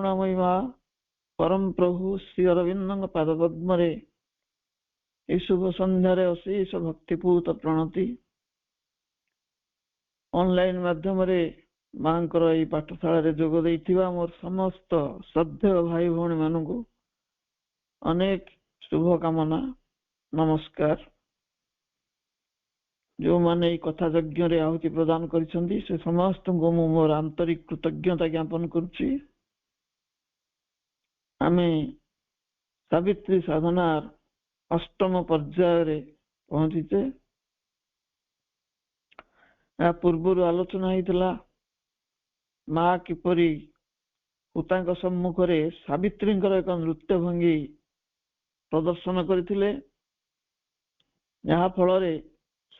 କରୁଣାମୟୀ परम प्रभु श्री अरविंद पादपद्मे शुभ संध्यारे अशेष भक्तिपूत प्रणति ऑनलाइन माध्यम माँ पाठशाला जोग देइथिबा मोर समस्त श्रद्धेय भाई भौणी मानू अनेक शुभकामना नमस्कार। जो माने कथा यज्ञ रे आहुति प्रदान करिसंदी से समस्त को मोर आंतरिक कृतज्ञता ज्ञापन करुछि। आमे सावित्री साधनार अष्टम पर्याय रे पहुंचीचे। या पूर्व आलोचना होइतिला माँ किपरि पुतांक सम्मुख रे सावित्रींकर एक नृत्य भंगी प्रदर्शन करथिले, जहा फल रे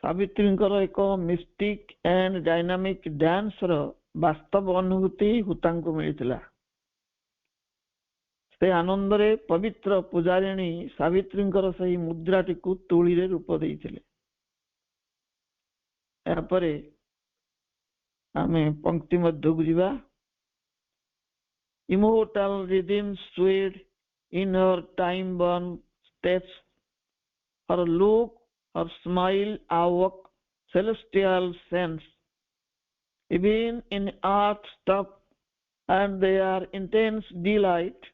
सावित्रींकर एक मिस्टिक एंड डायनामिक डांस रो वास्तव अनुभूति हुतांको मिलिथिला। से आनंद रे पवित्र पुजारिणी सावित्रींकर सही मुद्राटी को तुली रे रूप देइथिले। यापरे आमे पंक्ति मध्य गुजिबा। Immortal rhythms swayed in her time-born steps. Her look, her smile awoke celestial sense. Even in earth stuff and their intense delight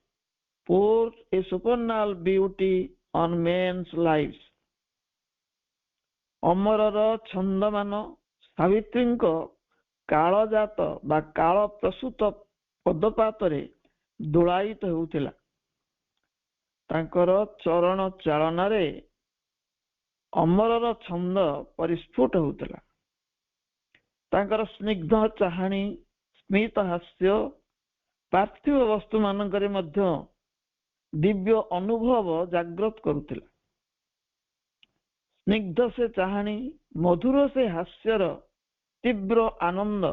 poured a supernal beauty on men's lives. अमरर छंदमान सावित्रींक कालजात बा काल प्रसूत पदपातरे दोलायित होउथिला। तांकर चरण चालनारे अमरर छंद परिस्फुट होउथिला। तांकर स्निग्ध चाहाणी स्मित हास्य पार्थिव वस्तु मानकरे मध्य दिव्य अनुभव जागृत करुथिला। स्निग्ध से चाहाणी मधुर से हास्यर तीव्र आनंद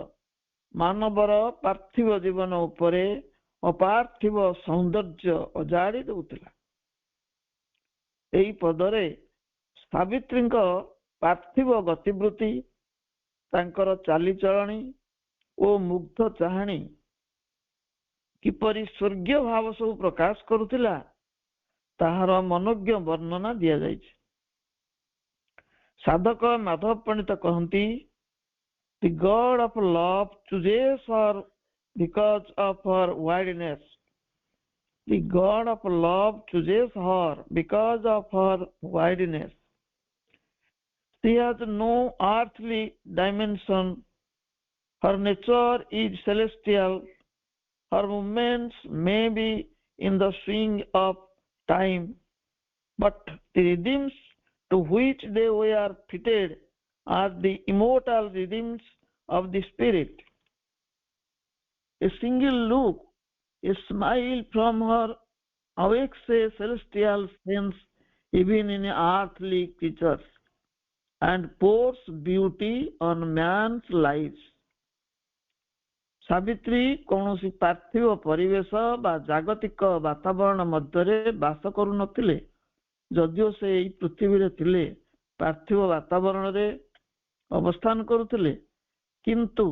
मानवर पार्थिव जीवन उपरे अपार्थिव सौंदर्य अजाड़ी देउथिला। एई पदरे सावित्रींक पार्थिव गतिवृत्ति तांकर चालीचलणी ओ मुग्ध चाहाणी किपरि स्वर्गीय भाव सब प्रकाश करुथिला ताहार मनोज्ञ वर्णना दिया जाइछि। साधक माधव पंडित कहती, The God of love chooses her because of her wideness. The God of love chooses her because of her wideness. She has no earthly dimension. Her nature is celestial. Her movements may be in the swing of time, but the rhythms to which they were fitted are the immortal rhythms of the spirit. A single look, a smile from her awakes a celestial sense even in earthly creatures and pours beauty on man's lives. Savitri कौनसी पार्थिव परिवेश बा जागतिक वातावरण मध्य बास करू नथिले। जदिओ से एई पृथ्वी रे थिले, पार्थिव वातावरण रे अवस्थान करुथिले, किंतु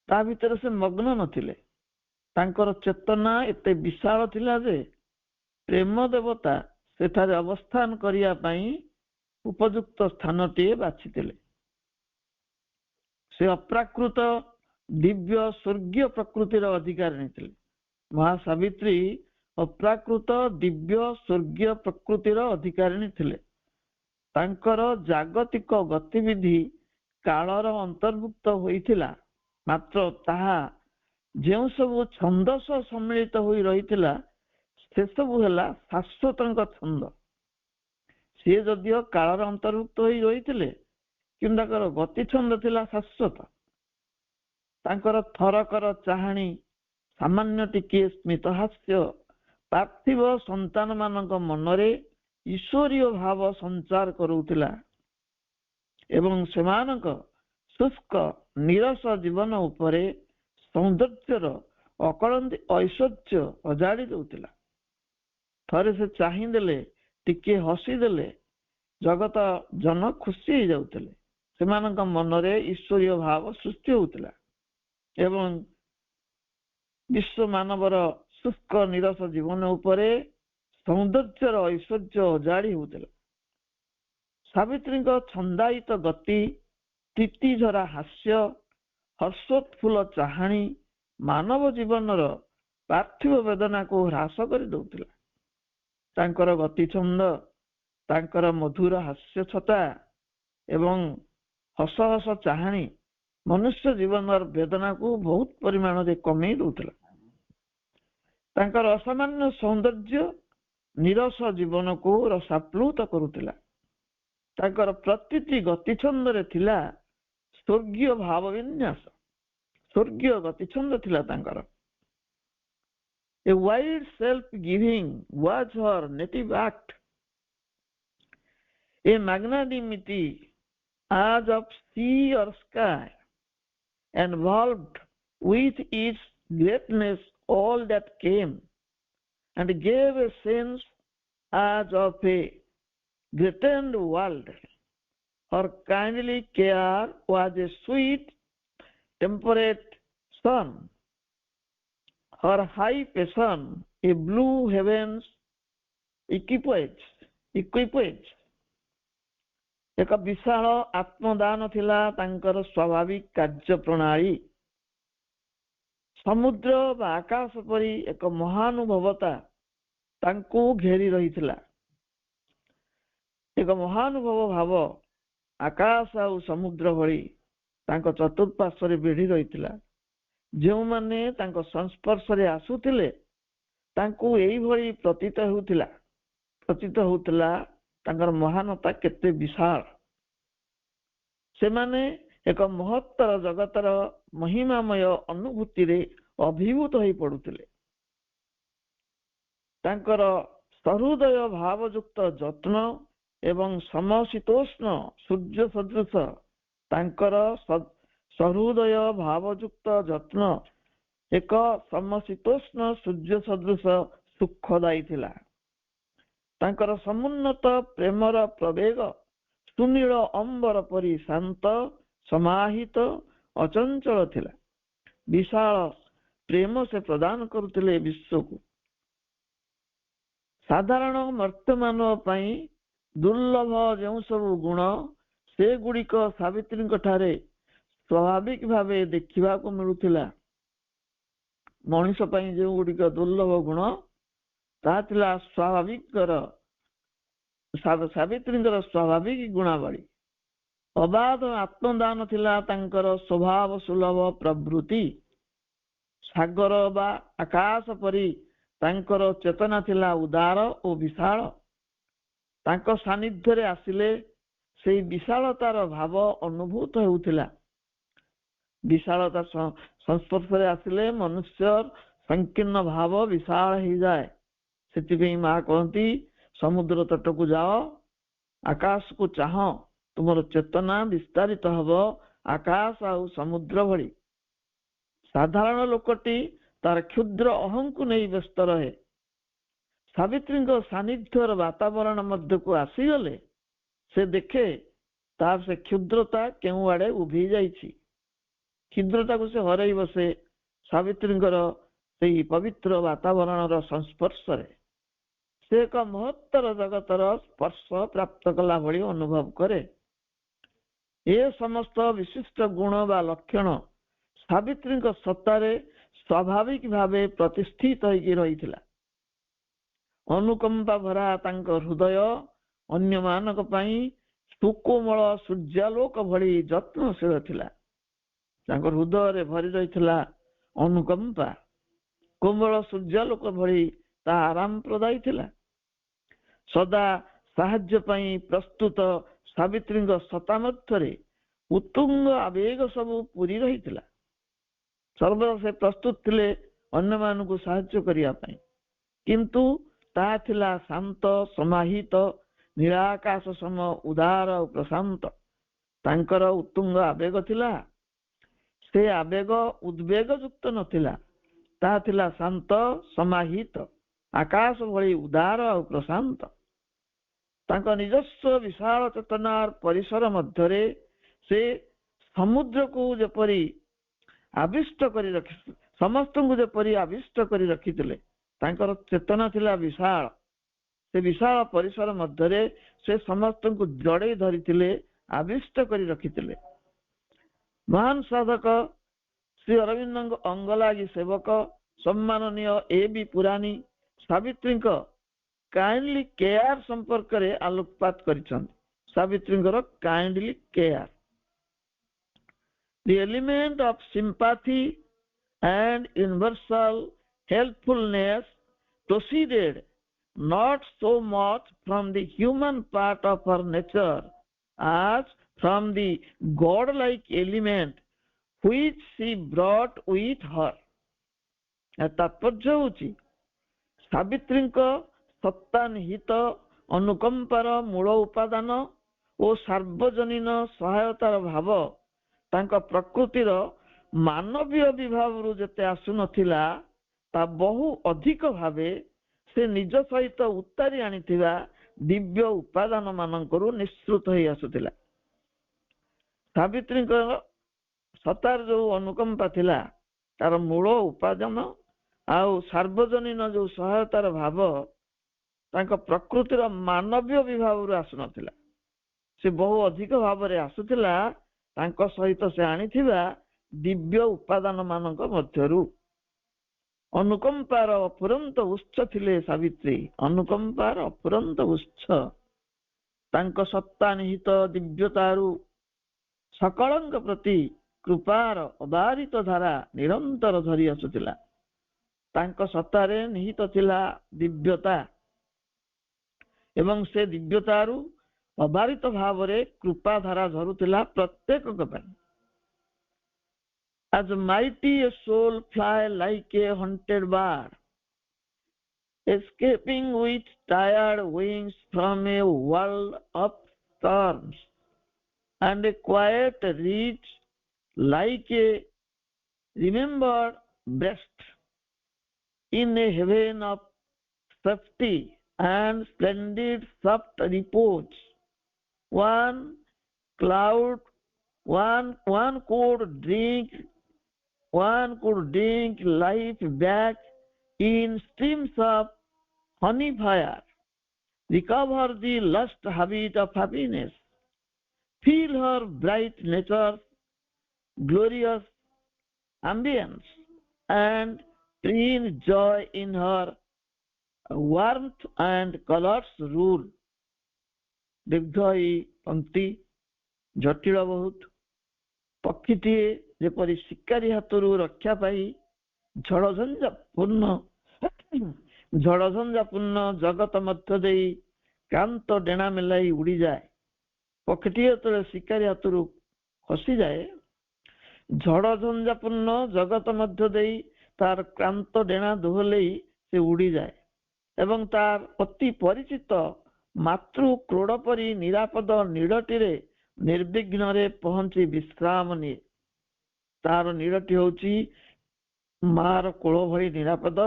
ता भीतर से मग्न नथिले। तांकर चेतना एते विशाल थिला जे प्रेम देवता सेठारे अवस्थान करिया पई उपयुक्त स्थानटीए बाछिथिले। से अप्राकृत दिव्य स्वर्गीय प्रकृतिर अधिकारिणी थिले। महासावित्री अप्राकृत दिव्य स्वर्गीय प्रकृतिर अधिकारिणी थिले। तांकर जागतिक गतिविधि कालर अंतर्भुक्त होइथिला, मात्र ताहा जेउ सब छंदस सम्मिलित होई रहिथिला से सब होला शाश्वतंक छंद। से जदिओ कालर अंतर्भुक्त होई रहिथिले किंतु तांकर गति छंद थिला शाश्वत। तांकर थरकर चाहाणी सामान्य टिके स्मित हास्य पार्थिव संतान मानक मनरे ईश्वरीय भाव संचार करुथिला एवं सेमानक शुष्क निरस जीवन उपरे सौंदर्यर अकलंती ऐश्वर्य अजाड़ी देउथिला। थरे से चाहिदेले टिके हसीदेले जगत जन खुशी जाउथिले। सेमानक मनरे ईश्वरीय भाव सृष्टि होउथिला एवं ବିଶ୍ୱ ମାନବର ଶୁଷ୍କ ନିରସ ଜୀବନ ଉପରେ ସୌନ୍ଦର୍ଯ୍ୟର ଐଶ୍ୱର୍ଯ୍ୟ ଜାଡ଼ି ହେଉଥିଲା। ସାବିତ୍ରୀଙ୍କ ଛନ୍ଦାୟିତ ଗତି, ପ୍ରୀତିଝରା ହାସ୍ୟ, ହର୍ଷୋତ୍ଫୁଲ୍ଲ ଚାହାଣୀ ମାନବ ଜୀବନର ପାର୍ଥିବ ବେଦନାକୁ ହ୍ରାସ କରି ଦେଉଥିଲା। ତାଙ୍କର ଗତିଛନ୍ଦ, ତାଙ୍କର ମଧୁର ହାସ୍ୟ ଛଟା ଏବଂ ହସ ହସ ଚାହାଣୀ ମନୁଷ୍ୟ ଜୀବନର ବେଦନାକୁ ବହୁତ ପରିମାଣରେ କମେଇ ଦେଉଥିଲା। ତାଙ୍କର ଅସାମାନ୍ୟ ସୌନ୍ଦର୍ଯ୍ୟ ନିରସ ଜୀବନକୁ ରସାପ୍ଲୁତ କରୁଥିଲା। ତାଙ୍କର ପ୍ରତିଟି ଗତିଛନ୍ଦରେ ଥିଲା ସ୍ୱର୍ଗୀୟ ଭାବ ବିନ୍ୟାସ, ସ୍ୱର୍ଗୀୟ ଗତିଛନ୍ଦ ଥିଲା ତାଙ୍କର। A wide self-giving was her native act, a magnanimity as of sea or sky, enveloped with its greatness all that came, and gave a sense as of a greatened world. Her kindly care was a sweet, temperate sun. Her high passion, a blue heaven's equipage. ଏକ ବିଶାଳ ଆତ୍ମଦାନ ଥିଲା ତାଙ୍କର ସ୍ୱାଭାବିକ କାର୍ଯ୍ୟ ପ୍ରଣାଳୀ। ସମୁଦ୍ର ବା ଆକାଶ ପରି ଏକ ମହାନୁଭବତା ତାଙ୍କୁ ଘେରି ରହିଥିଲା। ଏକ ମହାନୁଭବ ଭାବ ଆକାଶ ଆଉ ସମୁଦ୍ର ଭଳି ତାଙ୍କ ଚତୁଃପାର୍ଶ୍ୱରେ ବେଢ଼ି ରହିଥିଲା। ଯେଉଁମାନେ ତାଙ୍କ ସଂସ୍ପର୍ଶରେ ଆସୁଥିଲେ ତାଙ୍କୁ ଏଇଭଳି ପ୍ରତୀତ ହେଉଥିଲା ତାଙ୍କର ମହାନତା କେତେ ବିଶାଳ। ସେମାନେ ଏକ ମହତ୍ତର ଜଗତର ମହିମାମୟ ଅନୁଭୂତିରେ ଅଭିଭୂତ ହୋଇ ପଡୁଥିଲେ। ତାଙ୍କର ସହୃଦୟ ଭାବଯୁକ୍ତ ଯତ୍ନ ଏବଂ ସମଶୀତୋଷ୍ଣ ସୂର୍ଯ୍ୟ ସଦୃଶ ତାଙ୍କର ସହୃଦୟ ଭାବଯୁକ୍ତ ଯତ୍ନ ଏକ ସମଶୀତୋଷ୍ଣ ସୂର୍ଯ୍ୟ ସଦୃଶ ସୁଖଦାୟୀ ଥିଲା। ତାଙ୍କର ସମୁନ୍ନତ ପ୍ରେମର ପ୍ରବେଗ ସୁନୀଳ ଅମ୍ବର ପରି ଶାନ୍ତ, ସମାହିତ, ଅଚଞ୍ଚଳ ଥିଲା। ବିଶାଳ ପ୍ରେମ ସେ ପ୍ରଦାନ କରୁଥିଲେ ବିଶ୍ୱକୁ। ସାଧାରଣ ମର୍ତ୍ତ୍ୟମାନବ ପାଇଁ ଦୁର୍ଲଭ ଯେଉଁ ସବୁ ଗୁଣ, ସେଗୁଡ଼ିକ ସାବିତ୍ରୀଙ୍କ ଠାରେ ସ୍ୱାଭାବିକ ଭାବେ ଦେଖିବାକୁ ମିଳୁଥିଲା। ମଣିଷ ପାଇଁ ଯେଉଁ ଗୁଡ଼ିକ ଦୁର୍ଲଭ ଗୁଣ, ତାହା ଥିଲା ସାବିତ୍ରୀଙ୍କର ସ୍ୱାଭାବିକ ଗୁଣାବଳୀ। ଅବାଧ ଆତ୍ମଦାନ ଥିଲା ତାଙ୍କର ସ୍ୱଭାବ ସୁଲଭ ପ୍ରବୃତ୍ତି। ସାଗର ବା ଆକାଶ ପରି ତାଙ୍କର ଚେତନା ଥିଲା ଉଦାର ଓ ବିଶାଳ। ତାଙ୍କ ସାନ୍ନିଧ୍ୟରେ ଆସିଲେ ସେହି ବିଶାଳତାର ଭାବ ଅନୁଭୂତ ହେଉଥିଲା। ବିଶାଳତା ସଂସ୍ପର୍ଶରେ ଆସିଲେ ମନୁଷ୍ୟ ସଂକୀର୍ଣ୍ଣ ଭାବ ବିଶାଳ ହେଇଯାଏ। ସେଥିପାଇଁ ମା କହନ୍ତି, ସମୁଦ୍ର ତଟକୁ ଯାଅ, ଆକାଶକୁ ଚାହଁ, ତୁମର ଚେତନା ବିସ୍ତାରିତ ହବ ଆକାଶ ଆଉ ସମୁଦ୍ର ଭଳି। ସାଧାରଣ ଲୋକଟି ତାର କ୍ଷୁଦ୍ର ଅହଂକୁ ନେଇ ବ୍ୟସ୍ତ ରହେ। ସାବିତ୍ରୀଙ୍କ ସାନ୍ନିଧ୍ୟର ବାତାବରଣ ମଧ୍ୟକୁ ଆସିଗଲେ ସେ ଦେଖେ ତାର ସେ କ୍ଷୁଦ୍ରତା କେଉଁ ଆଡେ ଉଭେଇ ଯାଇଛି। କ୍ଷୁଦ୍ରତାକୁ ସେ ହରେଇ ବସେ ସାବିତ୍ରୀଙ୍କର ସେହି ପବିତ୍ର ବାତାବରଣର ସଂସ୍ପର୍ଶରେ। ସେ ଏକ ମହତ୍ତର ଜଗତର ସ୍ପର୍ଶ ପ୍ରାପ୍ତ କଲା ଭଳି ଅନୁଭବ କରେ। ଏ ସମସ୍ତ ବିଶିଷ୍ଟ ଗୁଣ ବା ଲକ୍ଷଣ ସାବିତ୍ରୀଙ୍କ ସତ୍ତାରେ ସ୍ୱାଭାବିକ ଭାବେ ପ୍ରତିଷ୍ଠିତ ହୋଇକି ରହିଥିଲା। ଅନୁକମ୍ପା ଭରା ତାଙ୍କ ହୃଦୟ ଅନ୍ୟମାନଙ୍କ ପାଇଁ ସୁକୋମଳ ସୂର୍ଯ୍ୟାଲୋକ ଭଳି ଯତ୍ନଶୀଳ ଥିଲା। ତାଙ୍କ ହୃଦୟରେ ଭରି ରହିଥିଲା ଅନୁକମ୍ପା। କୋମଳ ସୂର୍ଯ୍ୟାଲୋକ ଭଳି ତାହା ଆରାମ ପ୍ରଦାୟୀ ଥିଲା। ସଦା ସାହାଯ୍ୟ ପାଇଁ ପ୍ରସ୍ତୁତ ସାବିତ୍ରୀଙ୍କ ସତ୍ତା ମଧ୍ୟରେ ଉତ୍ତୁଙ୍ଗ ଆବେଗ ସବୁ ପୂରି ରହିଥିଲା। ସର୍ବଦା ସେ ପ୍ରସ୍ତୁତ ଥିଲେ ଅନ୍ୟମାନଙ୍କୁ ସାହାଯ୍ୟ କରିବା ପାଇଁ, କିନ୍ତୁ ତାହା ଥିଲା ଶାନ୍ତ, ସମାହିତ, ନୀଳାକାଶ ସମ ଉଦାର ଓ ପ୍ରଶାନ୍ତ। ତାଙ୍କର ଉତ୍ତୁଙ୍ଗ ଆବେଗ ଥିଲା। ସେ ଆବେଗ ଉଦ୍ବେଗ ଯୁକ୍ତ ନଥିଲା। ତାହା ଥିଲା ଶାନ୍ତ, ସମାହିତ, ଆକାଶ ଭଳି ଉଦାର ଆଉ ପ୍ରଶାନ୍ତ। ତାଙ୍କ ନିଜସ୍ୱ ବିଶାଳ ଚେତନାର ପରିସର ମଧ୍ୟରେ ସେ ସମୁଦ୍ରକୁ ଯେପରି ଆବିଷ୍ଟ କରି ସମସ୍ତଙ୍କୁ ଯେପରି ଆବିଷ୍ଟ କରି ରଖିଥିଲେ। ତାଙ୍କର ଚେତନା ଥିଲା ବିଶାଳ। ସେ ବିଶାଳ ପରିସର ମଧ୍ୟରେ ସେ ସମସ୍ତଙ୍କୁ ଜଡେଇ ଧରିଥିଲେ, ଆବିଷ୍ଟ କରି ରଖିଥିଲେ। ମହାନ ସାଧକ ଶ୍ରୀ ଅରବିନ୍ଦଙ୍କ ଅଙ୍ଗଲାଗି ସେବକ ସମ୍ମାନନୀୟ ଏ ବି ପୁରାଣୀ ସାବିତ୍ରୀଙ୍କ କାଇଣ୍ଡଲି କେୟାର ସମ୍ପର୍କରେ ଆଲୋକପାତ କରିଛନ୍ତି। ସାବିତ୍ରୀଙ୍କର kindly care, the element of sympathy and universal helpfulness proceeded not so much from the human part of her nature as from the godlike element which she brought with her. ତାତ୍ପର୍ଯ୍ୟ ହେଉଛି ସାବିତ୍ରୀଙ୍କ ସତ୍ତା ନିହିତ ଅନୁକମ୍ପାର ମୂଳ ଉପାଦାନ ଓ ସାର୍ବଜନୀନ ସହାୟତାର ଭାବ ତାଙ୍କ ପ୍ରକୃତିର ମାନବୀୟ ବିଭାବରୁ ଯେତେ ଆସୁନଥିଲା, ତା ବହୁ ଅଧିକ ଭାବେ ସେ ନିଜ ସହିତ ଉତ୍ତାରି ଆଣିଥିବା ଦିବ୍ୟ ଉପାଦାନ ମାନଙ୍କରୁ ନିଃସୃତ ହେଇ ଆସୁଥିଲା। ସାବିତ୍ରୀଙ୍କର ସତ୍ତାର ଯୋଉ ଅନୁକମ୍ପା ଥିଲା, ତାର ମୂଳ ଉପାଦାନ ଆଉ ସାର୍ବଜନୀନ ଯୋଉ ସହାୟତାର ଭାବ ତାଙ୍କ ପ୍ରକୃତିର ମାନବୀୟ ବିଭାବରୁ ଆସୁନଥିଲା, ସେ ବହୁ ଅଧିକ ଭାବରେ ଆସୁଥିଲା ତାଙ୍କ ସହିତ ସେ ଆଣିଥିବା ଦିବ୍ୟ ଉପାଦାନ ମାନଙ୍କ ମଧ୍ୟରୁ। ଅନୁକମ୍ପାର ଅଫୁରନ୍ତ ଉତ୍ସ ଥିଲେ ସାବିତ୍ରୀ, ଅନୁକମ୍ପାର ଅଫୁରନ୍ତ ଉତ୍ସ। ତାଙ୍କ ସତ୍ତା ନିହିତ ଦିବ୍ୟତାରୁ ସକଳଙ୍କ ପ୍ରତି କୃପାର ଅବାରିତ ଧାରା ନିରନ୍ତର ଝରି ଆସୁଥିଲା। ତାଙ୍କ ସତ୍ତାରେ ନିହିତ ଥିଲା ଦିବ୍ୟତା ଏବଂ ସେ ଦିବ୍ୟତାରୁ ଅବାରିତ ଭାବରେ କୃପା ଧାରା ଝରୁଥିଲା ପ୍ରତ୍ୟେକଙ୍କ ପାଇଁ। As mighty a soul fly like a hunted bird, escaping with tired wings from a world of storms, and a quiet reach like a remembered breast in a heaven of safety and splendid soft repose. One could drink life back in streams of honey fire, recover the lust habit of happiness, feel her bright nature's glorious ambience, and preen joy in her warmth and colors rule. ଦୀର୍ଘ ଏଇ ପଙ୍କ୍ତି ଜଟିଳ ବହୁତ। ପକ୍ଷୀଟିଏ ଯେପରି ଶିକାରୀ ହାତରୁ ରକ୍ଷା ପାଇ ଝଡ଼ଝଞ୍ଜାପୂର୍ଣ୍ଣ ଜଗତ ମଧ୍ୟ ଦେଇ କ୍ରାନ୍ତ ଡେଣା ମେଲାଇ ଉଡ଼ିଯାଏ। ପକ୍ଷୀଟିଏ ଯେତେବେଳେ ଶିକାରୀ ହାତରୁ ଖସିଯାଏ, ଝଡ଼ଝଞ୍ଜାପୂର୍ଣ୍ଣ ଜଗତ ମଧ୍ୟ ଦେଇ ତାର କ୍ରାନ୍ତ ଡେଣା ଦୋହଲେଇ ସେ ଉଡ଼ିଯାଏ ଏବଂ ତାର ଅତି ପରିଚିତ ମାତୃ କ୍ରୋଡ଼ ପରି ନିରାପଦ ନୀଡ଼ଟିରେ ନିର୍ବିଘ୍ନରେ ପହଞ୍ଚି ବିଶ୍ରାମ ନିଏ। ତାର ନୀଡ଼ଟି ହେଉଛି ମାର କୋଳ ଭଳି ନିରାପଦ।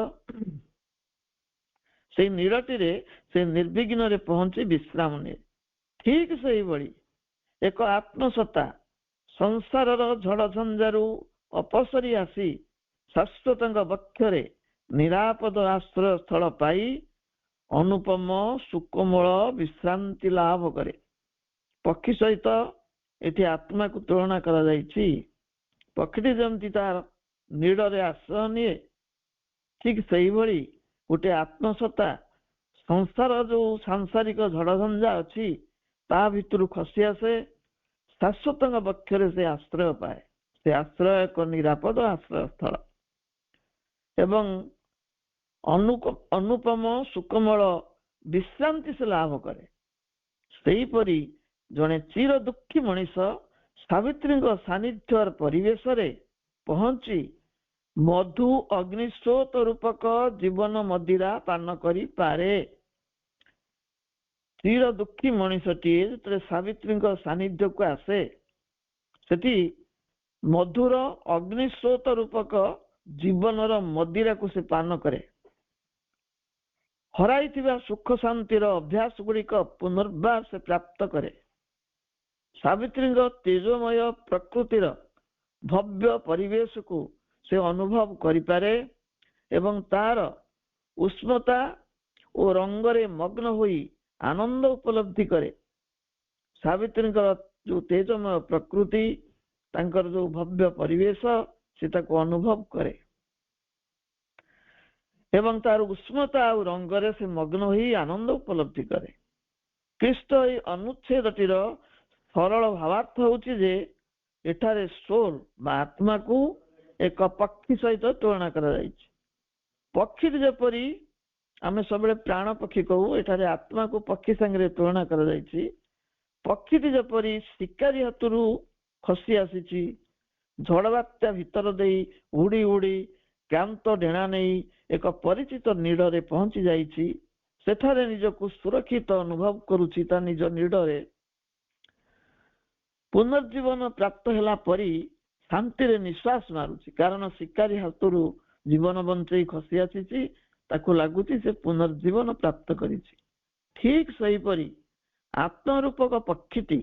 ସେଇ ନୀଡ଼ଟିରେ ସେ ନିର୍ବିଘ୍ନରେ ପହଞ୍ଚି ବିଶ୍ରାମ ନିଏ। ଠିକ ସେଇଭଳି ଏକ ଆତ୍ମସତ୍ତା ସଂସାରର ଝଡ଼ଝଞ୍ଜାରୁ ଅପସରି ଆସି ଶାଶ୍ୱତଙ୍କ ବକ୍ଷରେ ନିରାପଦ ଆଶ୍ରୟ ସ୍ଥଳ ପାଇ ଅନୁପମ ସୁକୋମଳ ବିଶ୍ରାନ୍ତି ଲାଭ କରେ। ପକ୍ଷୀ ସହିତ ଏଠି ଆତ୍ମାକୁ ତୁଳନା କରାଯାଇଛି। ପକ୍ଷୀଟି ଯେମିତି ତାର ନୀଡ଼ରେ ଆଶ୍ରୟ ନିଏ, ଠିକ ସେଇଭଳି ଗୋଟେ ଆତ୍ମସତ୍ତା ସଂସାର ଯୋଉ ସାଂସାରିକ ଝଡ଼ଝଞ୍ଜା ଅଛି ତା ଭିତରୁ ଖସି ଆସେ, ଶାଶ୍ୱତଙ୍କ ବକ୍ଷରେ ସେ ଆଶ୍ରୟ ପାଏ। ସେ ଆଶ୍ରୟ ଏକ ନିରାପଦ ଆଶ୍ରୟ ସ୍ଥଳ ଏବଂ ଅନୁପମ ସୁକୋମଳ ବିଶ୍ରାନ୍ତି ସେ ଲାଭ କରେ। ସେହିପରି ଜଣେ ଚିର ଦୁଃଖୀ ମଣିଷ ସାବିତ୍ରୀଙ୍କ ସାନ୍ନିଧ୍ୟର ପରିବେଶରେ ପହଞ୍ଚି ମଧୁ ଅଗ୍ନିସ୍ରୋତ ରୂପକ ଜୀବନ ମଦିରା ପାନ କରିପାରେ। ଚିର ଦୁଃଖୀ ମଣିଷଟିଏ ଯେତେବେଳେ ସାବିତ୍ରୀଙ୍କ ସାନ୍ନିଧ୍ୟକୁ ଆସେ, ସେଠି ମଧୁର ଅଗ୍ନିସ୍ରୋତ ରୂପକ ଜୀବନର ମଦିରାକୁ ସେ ପାନ କରେ। ହରାଇଥିବା ସୁଖ ଶାନ୍ତିର ଅଭ୍ୟାସ ଗୁଡିକ ପୁନର୍ବାର ସେ ପ୍ରାପ୍ତ କରେ। ସାବିତ୍ରୀଙ୍କ ତେଜମୟ ପ୍ରକୃତିର ଭବ୍ୟ ପରିବେଶକୁ ସେ ଅନୁଭବ କରିପାରେ ଏବଂ ତାର ଉଷ୍ମତା ଓ ରଙ୍ଗରେ ମଗ୍ନ ହୋଇ ଆନନ୍ଦ ଉପଲବ୍ଧି କରେ। ସାବିତ୍ରୀଙ୍କର ଯୋଉ ତେଜମୟ ପ୍ରକୃତି, ତାଙ୍କର ଯୋଉ ଭବ୍ୟ ପରିବେଶ, ସେ ତାକୁ ଅନୁଭବ କରେ ଏବଂ ତାର ଉଷ୍ମତା ଆଉ ରଙ୍ଗରେ ସେ ମଗ୍ନ ହୋଇ ଆନନ୍ଦ ଉପଲବ୍ଧି କରେ। ଖ୍ରୀଷ୍ଟ ଏହି ଅନୁଚ୍ଛେଦଟିର ସରଳ ଭାବାର୍ଥ ହେଉଛି ଯେ ଏଠାରେ ସୋଲ ବା ଆତ୍ମାକୁ ଏକ ପକ୍ଷୀ ସହିତ ତୁଳନା କରାଯାଇଛି। ପକ୍ଷୀ ଯେପରି ଆମେ ସବୁବେଳେ ପ୍ରାଣ ପକ୍ଷୀ କହୁ, ଏଠାରେ ଆତ୍ମାକୁ ପକ୍ଷୀ ସାଙ୍ଗରେ ତୁଳନା କରାଯାଇଛି। ପକ୍ଷୀଟି ଯେପରି ଶିକାରୀ ହାତରୁ ଖସି ଆସିଛି, ଝଡ଼ ବାତ୍ୟା ଭିତର ଦେଇ ଉଡ଼ି ଉଡ଼ି କ୍ଳାନ୍ତ ଡେଣା ନେଇ ଏକ ପରିଚିତ ନିଡ଼ରେ ପହଞ୍ଚି ଯାଇଛି, ସେଠାରେ ନିଜକୁ ସୁରକ୍ଷିତ ଅନୁଭବ କରୁଛି। ତା ନିଜ ନିଡ଼ରେ ପୁନର୍ଜୀବନ ପ୍ରାପ୍ତ ହେଲା ପରି ଶାନ୍ତିରେ ନିଶ୍ୱାସ ମାରୁଛି, କାରଣ ଶିକାରୀ ହାତରୁ ଜୀବନ ବଞ୍ଚେଇ ଖସି ଆସିଛି, ତାକୁ ଲାଗୁଛି ସେ ପୁନର୍ଜୀବନ ପ୍ରାପ୍ତ କରିଛି। ଠିକ ସେହିପରି ଆତ୍ମରୂପକ ପକ୍ଷୀଟି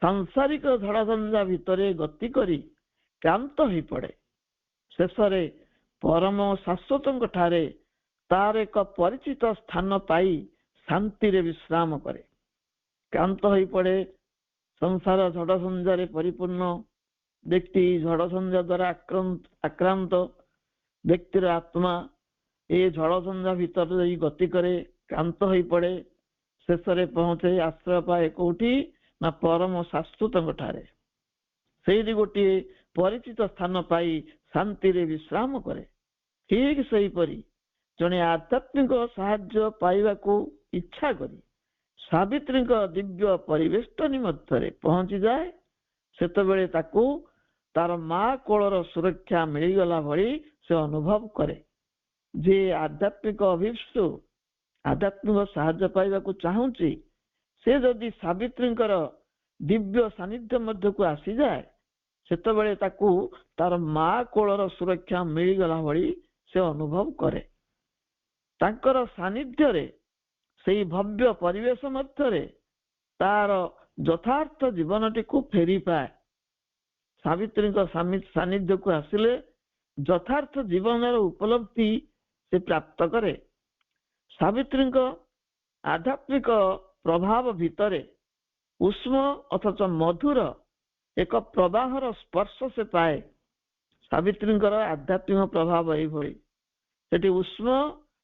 ସାଂସାରିକ ଝଡ଼ଝଞ୍ଜା ଭିତରେ ଗତି କରି କ୍ଳାନ୍ତ ହୋଇପଡ଼େ। ଶେଷରେ ପରମ ଶାଶ୍ୱତଙ୍କ ଠାରେ ତାର ଏକ ପରିଚିତ ସ୍ଥାନ ପାଇ ଶାନ୍ତିରେ ବିଶ୍ରାମ କରେ। କ୍ଳାନ୍ତ ହୋଇପଡ଼େ। ସଂସାର ଝଡ଼ଝଞ୍ଜାରେ ପରିପୂର୍ଣ୍ଣ ବ୍ୟକ୍ତି, ଝଡ଼ଝଞ୍ଜା ଦ୍ୱାରା ଆକ୍ରାନ୍ତ ବ୍ୟକ୍ତିର ଆତ୍ମା ଏ ଝଡ଼ଝଞ୍ଜା ଭିତରେ ଦେଇ ଗତି କରେ, କ୍ଳାନ୍ତ ହୋଇପଡ଼େ। ଶେଷରେ ପହଞ୍ଚେ ଆଶ୍ରୟ ପାଏ କୋଉଠି ନା ପରମ ଶାଶ୍ୱତଙ୍କ ଠାରେ। ସେଇଠି ଗୋଟିଏ ପରିଚିତ ସ୍ଥାନ ପାଇ ଶାନ୍ତିରେ ବିଶ୍ରାମ କରେ। ଠିକ ସେହିପରି ଜଣେ ଆଧ୍ୟାତ୍ମିକ ସାହାଯ୍ୟ ପାଇବାକୁ ଇଚ୍ଛା କରି ସାବିତ୍ରୀଙ୍କ ଦିବ୍ୟ ପରିବେଷ୍ଟନୀ ମଧ୍ୟରେ ପହଞ୍ଚିଯାଏ, ସେତେବେଳେ ତାକୁ ତାର ମା କୋଳର ସୁରକ୍ଷା ମିଳିଗଲା ଭଳି ସେ ଅନୁଭବ କରେ। ଯେ ଆଧ୍ୟାତ୍ମିକ ଅଭିପ୍ସୁ, ଆଧ୍ୟାତ୍ମିକ ସାହାଯ୍ୟ ପାଇବାକୁ ଚାହୁଁଛି, ସେ ଯଦି ସାବିତ୍ରୀଙ୍କର ଦିବ୍ୟ ସାନ୍ନିଧ୍ୟ ମଧ୍ୟକୁ ଆସିଯାଏ, ସେତେବେଳେ ତାକୁ ତାର ମା କୋଳର ସୁରକ୍ଷା ମିଳିଗଲା ଭଳି ସେ ଅନୁଭବ କରେ। ତାଙ୍କର ସାନ୍ନିଧ୍ୟରେ, ସେଇ ଭବ୍ୟ ପରିବେଶ ମଧ୍ୟରେ ତାର ଯଥାର୍ଥ ଜୀବନଟିକୁ ଫେରି ପାଏ। ସାବିତ୍ରୀଙ୍କ ସାନ୍ନିଧ୍ୟକୁ ଆସିଲେ ଯଥାର୍ଥ ଜୀବନର ଉପଲବ୍ଧି ସେ ପ୍ରାପ୍ତ କରେ। ସାବିତ୍ରୀଙ୍କ ଆଧ୍ୟାତ୍ମିକ ପ୍ରଭାବ ଭିତରେ ଉଷ୍ମ ଅଥଚ ମଧୁର ଏକ ପ୍ରବାହର ସ୍ପର୍ଶ ସେ ପାଏ। ସାବିତ୍ରୀଙ୍କର ଆଧ୍ୟାତ୍ମିକ ପ୍ରଭାବ ଏଇଭଳି, ସେଠି ଉଷ୍ମ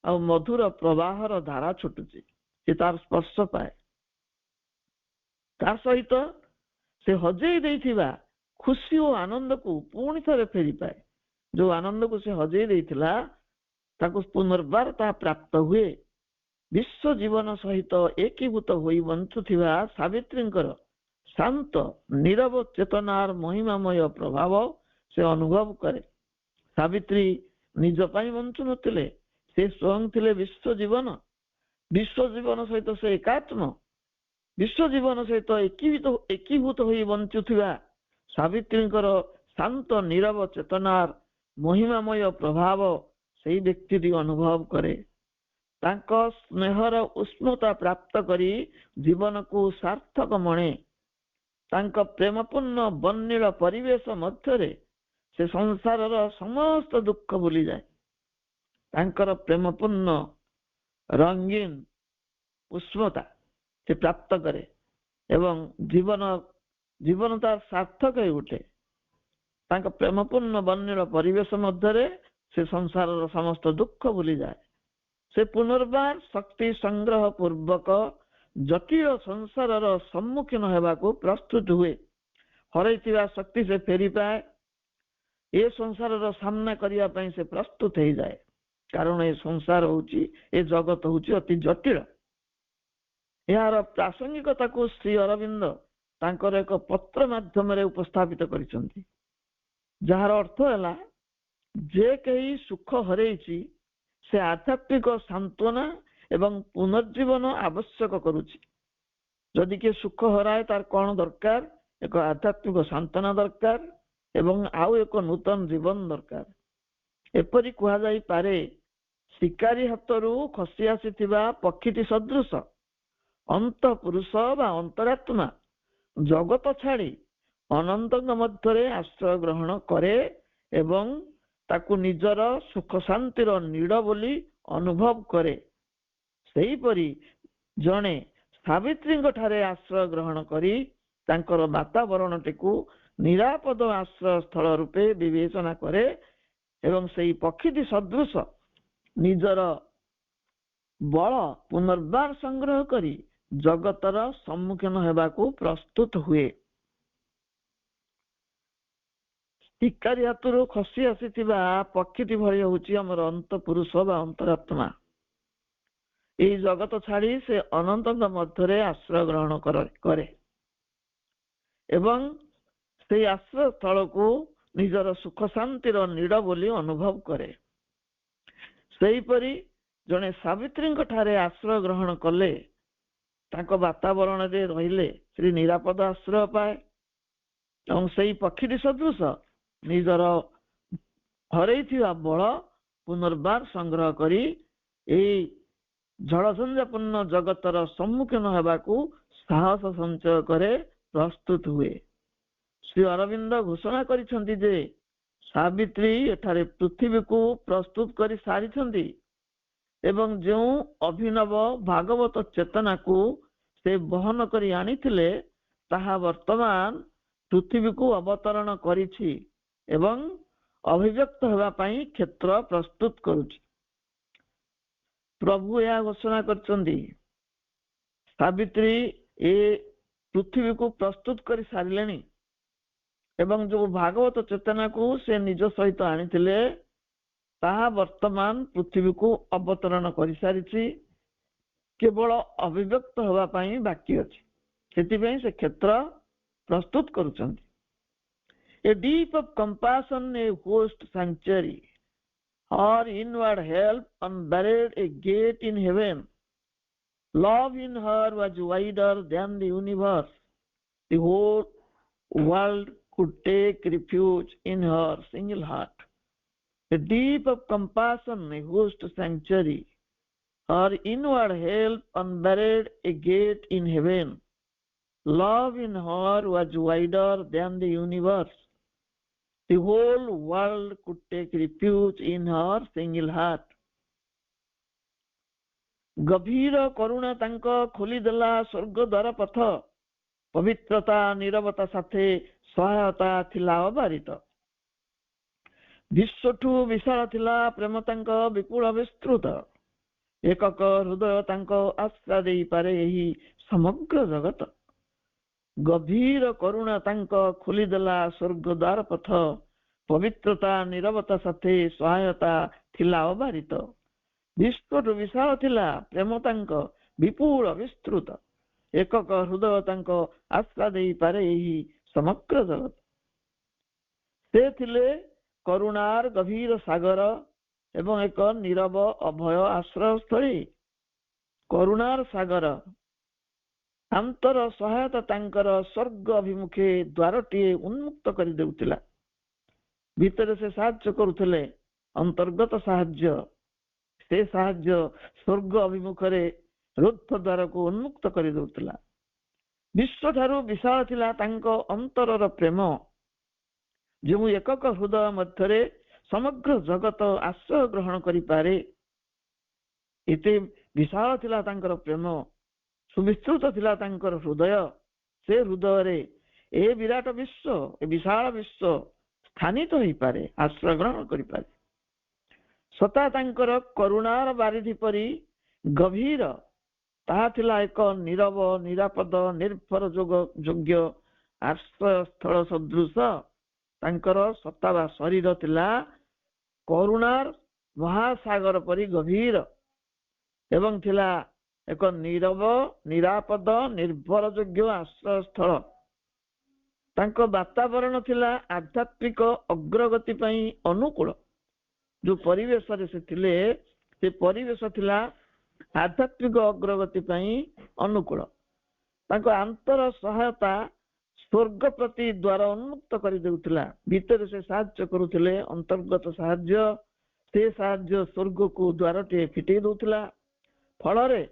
ଆଉ ମଧୁର ପ୍ରବାହର ଧାରା ଛୁଟୁଛି, ସେ ତାର ସ୍ପର୍ଶ ପାଏ। ତା ସହିତ ସେ ହଜେଇ ଦେଇଥିବା ଖୁସି ଓ ଆନନ୍ଦକୁ ପୁଣି ଥରେ ଫେରି ପାଏ। ଯୋଉ ଆନନ୍ଦକୁ ସେ ହଜେଇ ଦେଇଥିଲା, ତାକୁ ପୁନର୍ବାର ତାହା ପ୍ରାପ୍ତ ହୁଏ। ବିଶ୍ୱ ଜୀବନ ସହିତ ଏକୀଭୂତ ହୋଇ ବଞ୍ଚୁଥିବା ସାବିତ୍ରୀଙ୍କର ଶାନ୍ତ ନୀରବ ଚେତନାର ମହିମାମୟ ପ୍ରଭାବ ସେ ଅନୁଭବ କରେ। ସାବିତ୍ରୀ ନିଜ ପାଇଁ ବଞ୍ଚୁ ନଥିଲେ, ସେ ସ୍ୱୟଂ ଥିଲେ ବିଶ୍ୱ ଜୀବନ। ବିଶ୍ୱ ଜୀବନ ସହିତ ସେ ଏକାତ୍ମ, ବିଶ୍ୱ ଜୀବନ ସହିତ ଏକୀଭୂତ ହୋଇ ବଞ୍ଚୁଥିବା ସାବିତ୍ରୀଙ୍କର ଶାନ୍ତ ନୀରବ ଚେତନାର ମହିମାମୟ ପ୍ରଭାବ ସେଇ ବ୍ୟକ୍ତିଟି ଅନୁଭବ କରେ। ତାଙ୍କ ସ୍ନେହର ଉଷ୍ମତା ପ୍ରାପ୍ତ କରି ଜୀବନକୁ ସାର୍ଥକ ମଣେ। ତାଙ୍କ ପ୍ରେମପୂର୍ଣ୍ଣ ବର୍ଣ୍ଣିଳ ପରିବେଶ ମଧ୍ୟରେ ସେ ସଂସାରର ସମସ୍ତ ଦୁଃଖ ଭୁଲିଯାଏ। ତାଙ୍କର ପ୍ରେମପୂର୍ଣ୍ଣ ରଙ୍ଗୀନ ଉଷ୍ମତା ସେ ପ୍ରାପ୍ତ କରେ ଏବଂ ଜୀବନ ତାର ସାର୍ଥକ ହୋଇ ଉଠେ। ତାଙ୍କ ପ୍ରେମପୂର୍ଣ୍ଣ ବର୍ଣ୍ଣିଳ ପରିବେଶ ମଧ୍ୟରେ ସେ ସଂସାରର ସମସ୍ତ ଦୁଃଖ ଭୁଲିଯାଏ। ସେ ପୁନର୍ବାର ଶକ୍ତି ସଂଗ୍ରହ ପୂର୍ବକ ଜଟିଳ ସଂସାରର ସମ୍ମୁଖୀନ ହେବାକୁ ପ୍ରସ୍ତୁତ ହୁଏ। ହରାଇଥିବା ଶକ୍ତି ସେ ଫେରି ପାଏ। ଏ ସଂସାରର ସାମ୍ନା କରିବା ପାଇଁ ସେ ପ୍ରସ୍ତୁତ ହେଇଯାଏ, କାରଣ ଏ ସଂସାର ହଉଛି, ଏ ଜଗତ ହଉଛି ଅତି ଜଟିଳ। ଏହାର ପ୍ରାସଙ୍ଗିକତାକୁ ଶ୍ରୀ ଅରବିନ୍ଦ ତାଙ୍କର ଏକ ପତ୍ର ମାଧ୍ୟମରେ ଉପସ୍ଥାପିତ କରିଛନ୍ତି, ଯାହାର ଅର୍ଥ ହେଲା, ଯେ କେହି ସୁଖ ହରେଇଛି ସେ ଆଧ୍ୟାତ୍ମିକ ସାନ୍ତ୍ୱନା ଏବଂ ପୁନର୍ଜୀବନ ଆବଶ୍ୟକ କରୁଛି। ଯଦି କିଏ ସୁଖ ହରାଏ, ତାର କଣ ଦରକାର? ଏକ ଆଧ୍ୟାତ୍ମିକ ସାନ୍ତ୍ୱନା ଦରକାର ଏବଂ ଆଉ ଏକ ନୂତନ ଜୀବନ ଦରକାର। ଏପରି କୁହାଯାଇପାରେ, ଶିକାରୀ ହାତରୁ ଖସି ଆସିଥିବା ପକ୍ଷୀଟି ସଦୃଶ ଅନ୍ତଃପୁରୁଷ ବା ଅନ୍ତରାତ୍ମା ଜଗତ ଛାଡ଼ି ଅନନ୍ତଙ୍କ ମଧ୍ୟରେ ଆଶ୍ରୟ ଗ୍ରହଣ କରେ ଏବଂ ତାକୁ ନିଜର ସୁଖ ଶାନ୍ତିର ନୀଡ଼ ବୋଲି ଅନୁଭବ କରେ। ସେହିପରି ଜଣେ ସାବିତ୍ରୀଙ୍କ ଠାରେ ଆଶ୍ରୟ ଗ୍ରହଣ କରି ତାଙ୍କର ବାତାବରଣଟିକୁ ନିରାପଦ ଆଶ୍ରୟ ସ୍ଥଳ ରୂପେ ବିବେଚନା କରେ ଏବଂ ସେହି ପକ୍ଷୀଟି ସଦୃଶ ନିଜର ବଳ ପୁନର୍ବାର ସଂଗ୍ରହ କରି ଜଗତର ସମ୍ମୁଖୀନ ହେବାକୁ ପ୍ରସ୍ତୁତ ହୁଏ। ଶିକାରୀ ହାତରୁ ଖସି ଆସିଥିବା ପକ୍ଷୀଟି ଭଳି ହେଉଛି ଆମର ଅନ୍ତପୁରୁଷ ବା ଅନ୍ତରାତ୍ମା। ଏହି ଜଗତ ଛାଡ଼ି ସେ ଅନନ୍ତଙ୍କ ମଧ୍ୟରେ ଆଶ୍ରୟ ଗ୍ରହଣ କରେ ଏବଂ ସେହି ଆଶ୍ରୟ ସ୍ଥଳକୁ ନିଜର ସୁଖ ଶାନ୍ତିର ନୀଡ଼ ବୋଲି ଅନୁଭବ କରେ। ସେହିପରି ଜଣେ ସାବିତ୍ରୀଙ୍କ ଠାରେ ଆଶ୍ରୟ ଗ୍ରହଣ କଲେ ତାଙ୍କ ବାତାବରଣରେ ରହିଲେ ସେ ନିରାପଦ ଆଶ୍ରୟ ପାଏ ଏବଂ ସେହି ପକ୍ଷୀଟି ସଦୃଶ ନିଜର ହରେଇଥିବା ବଳ ପୁନର୍ବାର ସଂଗ୍ରହ କରି ଏହି ଝଡ଼ଝଞ୍ଜାପୂର୍ଣ୍ଣ ଜଗତର ସମ୍ମୁଖୀନ ହେବାକୁ ସାହସ ସଞ୍ଚୟ କରେ, ପ୍ରସ୍ତୁତ ହୁଏ। ଶ୍ରୀ ଅରବିନ୍ଦ ଘୋଷଣା କରିଛନ୍ତି ଯେ ସାବିତ୍ରୀ ଏଠାରେ ପୃଥିବୀକୁ ପ୍ରସ୍ତୁତ କରି ସାରିଛନ୍ତି ଏବଂ ଯେଉଁ ଅଭିନବ ଭାଗବତ ଚେତନାକୁ ସେ ବହନ କରି ଆଣିଥିଲେ ତାହା ବର୍ତ୍ତମାନ ପୃଥିବୀକୁ ଅବତରଣ କରିଛି ଏବଂ ଅଭିବ୍ୟକ୍ତ ହେବା ପାଇଁ କ୍ଷେତ୍ର ପ୍ରସ୍ତୁତ କରୁଛି। ପ୍ରଭୁ ଏହା ଘୋଷଣା କରିଛନ୍ତି, ସାବିତ୍ରୀ ଏ ପୃଥିବୀକୁ ପ୍ରସ୍ତୁତ କରି ସାରିଲେଣି ଏବଂ ଯେଉଁ ଭାଗବତ ଚେତନାକୁ ସେ ନିଜ ସହିତ ଆଣିଥିଲେ ତାହା ବର୍ତ୍ତମାନ ପୃଥିବୀକୁ ଅବତରଣ କରିସାରିଛି, କେବଳ ଅଭିବ୍ୟକ୍ତ ହେବା ପାଇଁ ବାକି ଅଛି। ସେଥିପାଇଁ ସେ କ୍ଷେତ୍ର ପ୍ରସ୍ତୁତ କରୁଛନ୍ତି। A deep of compassion, a host sanctuary, or inward help unburied a gate in heaven. Love in her was wider than the universe. The whole world could take refuge in her single heart. A deep of compassion, a host sanctuary, her inward help unburied a gate in heaven. Love in her was wider than the universe. The whole world could take refuge in her single heart. ଗଭୀର କରୁଣା ତାଙ୍କ ଖୋଲିଦେଲା ସ୍ୱର୍ଗ ଦ୍ୱାର ପଥ, ପବିତ୍ରତା ନିରବତା ସାଥେ ସହାୟତା ଥିଲା ଅବାରିତ। ବିଶ୍ୱଠୁ ବିଶାଳ ଥିଲା ପ୍ରେମ ତାଙ୍କ ବିପୁଳ ବିସ୍ତୃତ, ଏକକ ହୃଦୟ ତାଙ୍କ ଆଶ୍ରା ଦେଇପାରେ ଏହି ସମଗ୍ର ଜଗତ। ଗଭୀର କରୁଣା ତାଙ୍କ ଖୋଲିଦେଲା ସ୍ୱର୍ଗ ଦ୍ୱାର ପଥ, ପବିତ୍ରତା ନିରବତା ସାଥେ ସହାୟତା ଥିଲା ଅବାରିତ। ବିଶ୍ୱଠୁ ବିଶାଳ ଥିଲା ପ୍ରେମ ତାଙ୍କ ବିପୁଳ ବିସ୍ତୃତ, ଏକକ ହୃଦୟ ତାଙ୍କ ଆଶ୍ରା ଦେଇପାରେ ଏହି ସମଗ୍ର ଜଗତ। ସେ ଥିଲେ କରୁଣାର ଗଭୀର ସାଗର ଏବଂ ଏକ ନୀରବ ଅଭୟ ଆଶ୍ରୟସ୍ଥଳୀ। କରୁଣାର ସାଗର ଆନ୍ତର ସହାୟତା ତାଙ୍କର ସ୍ୱର୍ଗ ଅଭିମୁଖେ ଦ୍ୱାରଟିଏ ଉନ୍ମୁକ୍ତ କରିଦେଉଥିଲା। ଭିତରେ ସେ ସାହାଯ୍ୟ କରୁଥିଲେ, ଅନ୍ତର୍ଗତ ସାହାଯ୍ୟ, ସେ ସାହାଯ୍ୟ ସ୍ୱର୍ଗ ଅଭିମୁଖରେ ରୁଦ୍ଧ ଦ୍ୱାରକୁ ଉନ୍ମୁକ୍ତ କରିଦେଉଥିଲା। ବିଶ୍ୱଠାରୁ ବିଶାଳ ଥିଲା ତାଙ୍କ ଅନ୍ତରର ପ୍ରେମ, ଯେଉଁ ଏକକ ହୃଦୟ ମଧ୍ୟରେ ସମଗ୍ର ଜଗତ ଆଶ୍ରୟ ଗ୍ରହଣ କରିପାରେ। ଏତେ ବିଶାଳ ଥିଲା ତାଙ୍କର ପ୍ରେମ, ସୁବିସ୍ତୃତ ଥିଲା ତାଙ୍କର ହୃଦୟ। ସେ ହୃଦୟରେ ଏ ବିରାଟ ବିଶ୍ୱ, ଏ ବିଶାଳ ବିଶ୍ୱ ସ୍ଥାନିତ ହୋଇପାରେ, ଆଶ୍ରୟ ଗ୍ରହଣ କରିପାରେ। ସତା ତାଙ୍କର କରୁଣାର ବାରିଧି ପରି ଗଭୀର, ତାହା ଥିଲା ଏକ ନୀରବ ନିରାପଦ ନିର୍ଭର ଯୋଗ୍ୟ ଆଶ୍ରୟ ସ୍ଥଳ ସଦୃଶ। ତାଙ୍କର ସତା ବା ଶରୀର ଥିଲା କରୁଣାର ମହାସାଗର ପରି ଗଭୀର ଏବଂ ଥିଲା ଏକ ନୀରବ ନିରାପଦ ନିର୍ଭର ଯୋଗ୍ୟ ଆଶ୍ରୟ ସ୍ଥଳ। ତାଙ୍କ ବାତାବରଣ ଥିଲା ଆଧ୍ୟାତ୍ମିକ ଅଗ୍ରଗତି ପାଇଁ ଅନୁକୂଳ। ଯୋଉ ପରିବେଶରେ ସେ ଥିଲେ ସେ ପରିବେଶ ଥିଲା ଆଧ୍ୟାତ୍ମିକ ଅଗ୍ରଗତି ପାଇଁ ଅନୁକୂଳ। ତାଙ୍କ ଆନ୍ତର ସହାୟତା ସ୍ୱର୍ଗ ପ୍ରତି ଦ୍ୱାର ଉନ୍ମୁକ୍ତ କରିଦେଉଥିଲା। ଭିତରେ ସେ ସାହାଯ୍ୟ କରୁଥିଲେ, ଅନ୍ତର୍ଗତ ସାହାଯ୍ୟ, ସେ ସାହାଯ୍ୟ ସ୍ୱର୍ଗକୁ ଦ୍ୱାରଟିଏ ଫିଟେଇ ଦେଉଥିଲା। ଫଳରେ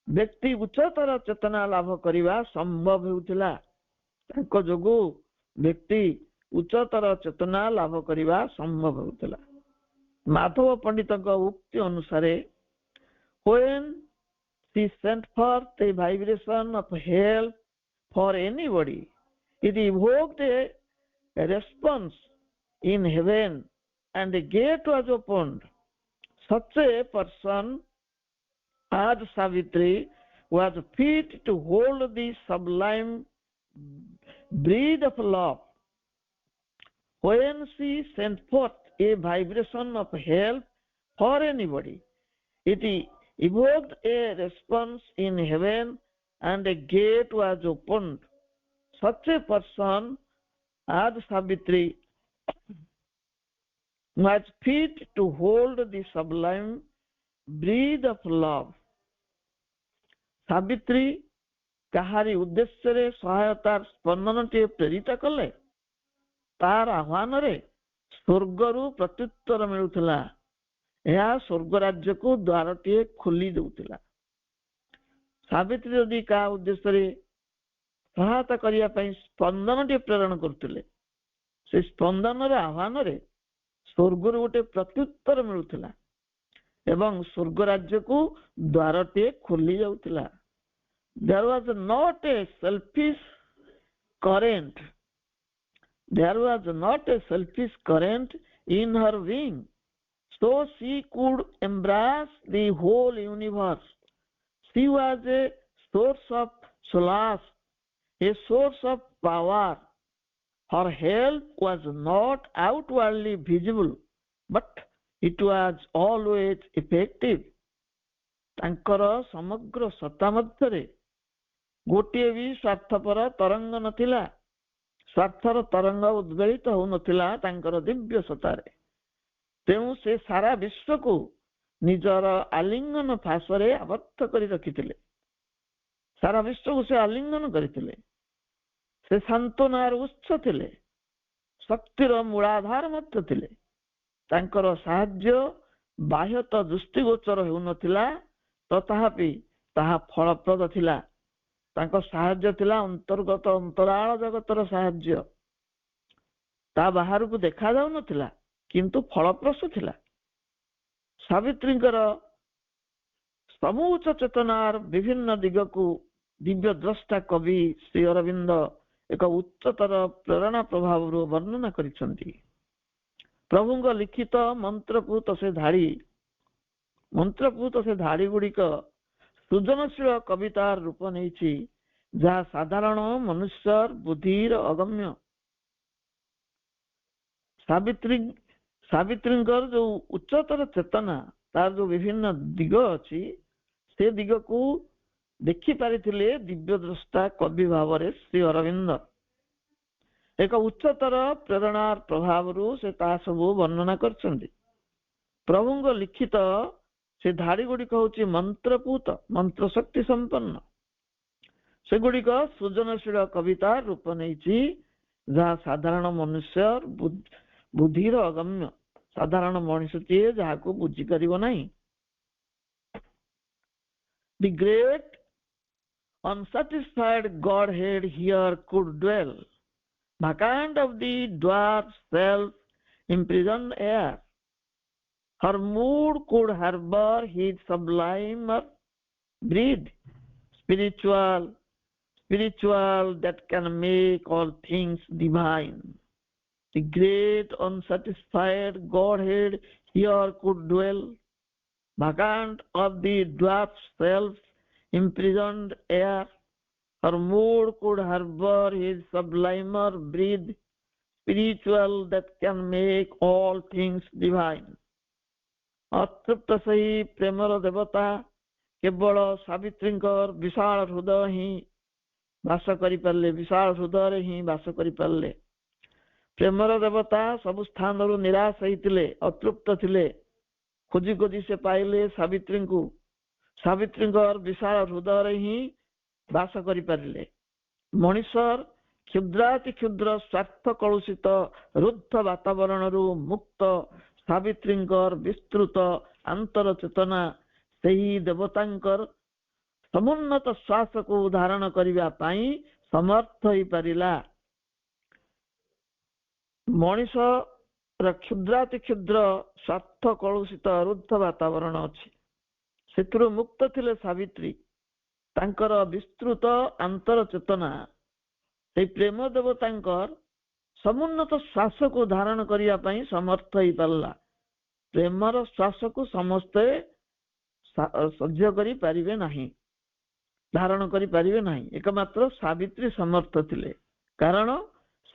ବ୍ୟକ୍ତି ଉଚ୍ଚତର ଚେତନା ଲାଭ କରିବା ସମ୍ଭବ ହେଉଥିଲା। ତାଙ୍କ ଯୋଗୁଁ ବ୍ୟକ୍ତି उच्चतर चेतना लाभ करने संभव होता। माधव पंडित उक्ति अनुसार when she sent forth a vibration of help for anybody, it evoked a response in heaven and a gate was opened. Such a person as Savitri was fit to hold the sublime breath of love. When she sent forth a vibration of help for anybody, it evoked a response in heaven and a gate was opened. Such a person as Savitri was fit to hold the sublime breath of love. Savitri काहारी उद्देश्य रे सहायतार स्पंदनटे प्रेरित कले तार आह्वान रे स्वर्गरु प्रत्युत्तर मिलुथिला। यह स्वर्ग राज्य को द्वारटे खोली देउथिला। सावित्री यदि का उद्देश्य रे सहायता करिया पई स्पंदनटे प्रेरण करथिले से स्पंदन रे आह्वान रे स्वर्गरु गोटे प्रत्युत्तर मिलुथिला एवं स्वर्ग राज्य को द्वारटे खोली जाउथिला। There was not a selfish current. There was not a selfish current in her being, so she could embrace the whole universe. She was a source of solace, a source of power. Her help was not outwardly visible, but it was always effective. तांकर समग्र सत्ता मध्यरे गोटे भी स्वार्थपर तरंग नथिला। स्वार्थर तरंग उद्वेलित हो नथिला तांकर दिव्य सत्तारे। तेणु से सारा विश्व को निजर आलिंगन फासरे आबद्ध करी रखिथिले। सारा विश्व को से आलिंगन करिथिले। से सांत्वनार उत्स थिले, शक्तिर मूलाधार मध्य थिले। तांकर साहाय्य बाह्यत दृष्टिगोचर हो नथिला, तथापि ताहा फलप्रद थिला। तांको साहाय्य थिला अंतर्गत अंतराल जगतर साहाय्य। ता बाहर को देखा जाउ नथिला, किंतु फलप्रद थिला। सावित्रींकर समूच चेतनार विभिन्न दिग को दिव्य द्रष्टा कवि श्री अरविंद एक उच्चतर प्रेरणा प्रभाव वर्णना करिसंती। प्रभुंग लिखित मंत्रपूत से धाड़ी गुड़िक सृजनशील कवितार रूप नहीं, जहाँ साधारण मनुष्य बुद्धिर अगम्य। सावित्रींकर जो उच्चतर चेतना तार जो विभिन्न दिग अच्छी से दिग को देखि पारिथिले दिव्य द्रष्टा कवि भाव श्री अरविंद। एक उच्चतर प्रेरणार प्रभाव से ता सबू वर्णना करछंती। प्रभुंग लिखित से धाड़ी गुड़िक हूँ मंत्रपूत, मंत्र शक्ति संपन्न। से गुड़िक सृजनशील कविता रूप नहीं, जहाँ साधारण मनुष्य बुद्धिर अगम्य। साधारण मनुष्य जहाँ को बुझी करिवो नहीं। The great unsatisfied Godhead here could dwell, vacant of the dwarf self imprisoned air. Her mood could harbor his sublime breed, spiritual that can make all things divine. The great unsatisfied Godhead here could dwell, vacant of the dwarf self imprisoned air. Her mood could harbor his sublimer breed, spiritual that can make all things divine. अतृप्त सही Premiere देवता केवल सावित्रींकर विशाल हृदय ही वास करि पारले। विशाल हृदय ही वास करि Parle. Premiere देवता सब स्थान निराश होइतिले, अतृप्त थिले। खोजी खोजी से पाइले सावित्री को। सावित्रींकर विशाल हृदय ही वास करि पारले। मनुष्यर क्षुद्राति क्षुद्र स्वार्थ कलुषित रुद्ध वातावरण मुक्त सावित्रींकर विस्तृत अंतर चेतना से ही देवतांकर समुन्नत श्वास को धारण करने समर्थ हो पारिला। ମଣିଷର କ୍ଷୁଦ୍ରାତି କ୍ଷୁଦ୍ର ସ୍ୱାର୍ଥ କଳୁଷିତ ରୁଦ୍ଧ ବାତାବରଣ ଅଛି, ସେଥିରୁ ମୁକ୍ତ ଥିଲେ ସାବିତ୍ରୀ। ତାଙ୍କର ବିସ୍ତୃତ ଆନ୍ତର ଚେତନା ସେଇ ପ୍ରେମ ଦେବତାଙ୍କର ସମୁନ୍ନତ ଶ୍ୱାସକୁ ଧାରଣ କରିବା ପାଇଁ ସମର୍ଥ ହେଇପାରିଲା। ପ୍ରେମର ଶ୍ୱାସକୁ ସମସ୍ତେ ସହ୍ୟ କରିପାରିବେ ନାହିଁ, ଧାରଣ କରିପାରିବେ ନାହିଁ, ଏକମାତ୍ର ସାବିତ୍ରୀ ସମର୍ଥ ଥିଲେ। କାରଣ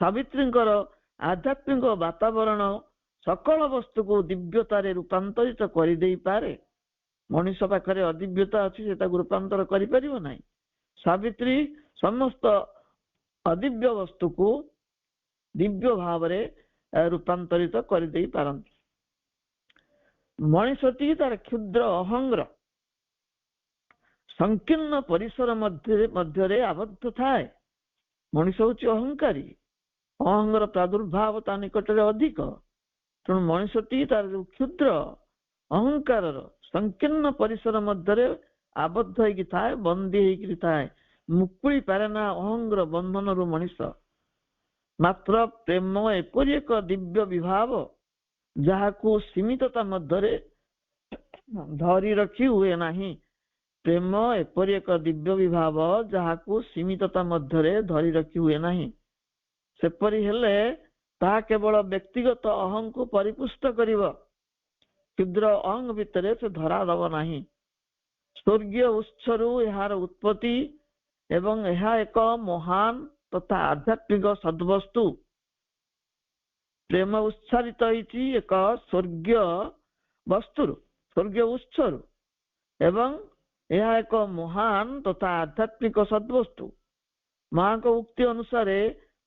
ସାବିତ୍ରୀଙ୍କର ଆଧ୍ୟାତ୍ମିକ ବାତାବରଣ ସକଳ ବସ୍ତୁକୁ ଦିବ୍ୟତାରେ ରୂପାନ୍ତରିତ କରିଦେଇପାରେ। ମଣିଷ ପାଖରେ ଅଦିବ୍ୟତା ଅଛି, ସେ ତାକୁ ରୂପାନ୍ତର କରିପାରିବ ନାହିଁ। ସାବିତ୍ରୀ ସମସ୍ତ ଅଦିବ୍ୟ ବସ୍ତୁକୁ ଦିବ୍ୟ ଭାବରେ ରୂପାନ୍ତରିତ କରିଦେଇ ପାରନ୍ତି। ମଣିଷଟି ତାର କ୍ଷୁଦ୍ର ଅହଂର ସଂକୀର୍ଣ୍ଣ ପରିସର ମଧ୍ୟରେ ଆବଦ୍ଧ ଥାଏ। ମଣିଷ ହଉଛି ଅହଂକାରୀ, ଅହଂର ପ୍ରାଦୁର୍ଭାବ ତା ନିକଟରେ ଅଧିକ। ତେଣୁ ମଣିଷଟି ତାର ଯୋଉ କ୍ଷୁଦ୍ର ଅହଂକାରର ସଂକୀର୍ଣ୍ଣ ପରିସର ମଧ୍ୟରେ ଆବଦ୍ଧ ହେଇକି ଥାଏ, ବନ୍ଦୀ ହେଇକି ଥାଏ, ମୁକୁଳି ପାରେ ନା ଅହଂର ବନ୍ଧନରୁ ମଣିଷ। ମାତ୍ର ପ୍ରେମ ଏପରି ଏକ ଦିବ୍ୟ ବିଭାବ ଯାହାକୁ ସୀମିତତା ମଧ୍ୟରେ ଧରି ରଖି ହୁଏ ନାହିଁ। ପ୍ରେମ ଏପରି ଏକ ଦିବ୍ୟ ବିଭାବ ଯାହାକୁ ସୀମିତତା ମଧ୍ୟରେ ଧରି ରଖି ହୁଏ ନାହିଁ। ସେପରି ହେଲେ ତାହା କେବଳ ବ୍ୟକ୍ତିଗତ ଅହଂକୁ ପରିପୁଷ୍ଟ କରିବ, କ୍ଷୁଦ୍ର ଅହଂ ଭିତରେ ସେ ଧରା ଦବ ନାହିଁ। ସ୍ୱର୍ଗୀୟ ଉତ୍ସରୁ ଏହାର ଉତ୍ପତ୍ତି ଏବଂ ଏହା ଏକ ମହାନ ତଥା ଆଧ୍ୟାତ୍ମିକ ସଦ୍ବସ୍ତୁ। ପ୍ରେମ ଉତ୍ସାରିତ ହେଇଛି ଏକ ସ୍ୱର୍ଗୀୟ ବସ୍ତୁରୁ, ସ୍ୱର୍ଗୀୟ ଉତ୍ସରୁ, ଏବଂ ଏହା ଏକ ମହାନ ତଥା ଆଧ୍ୟାତ୍ମିକ ସଦ୍ବସ୍ତୁ। ମାଙ୍କ ଉକ୍ତି ଅନୁସାରେ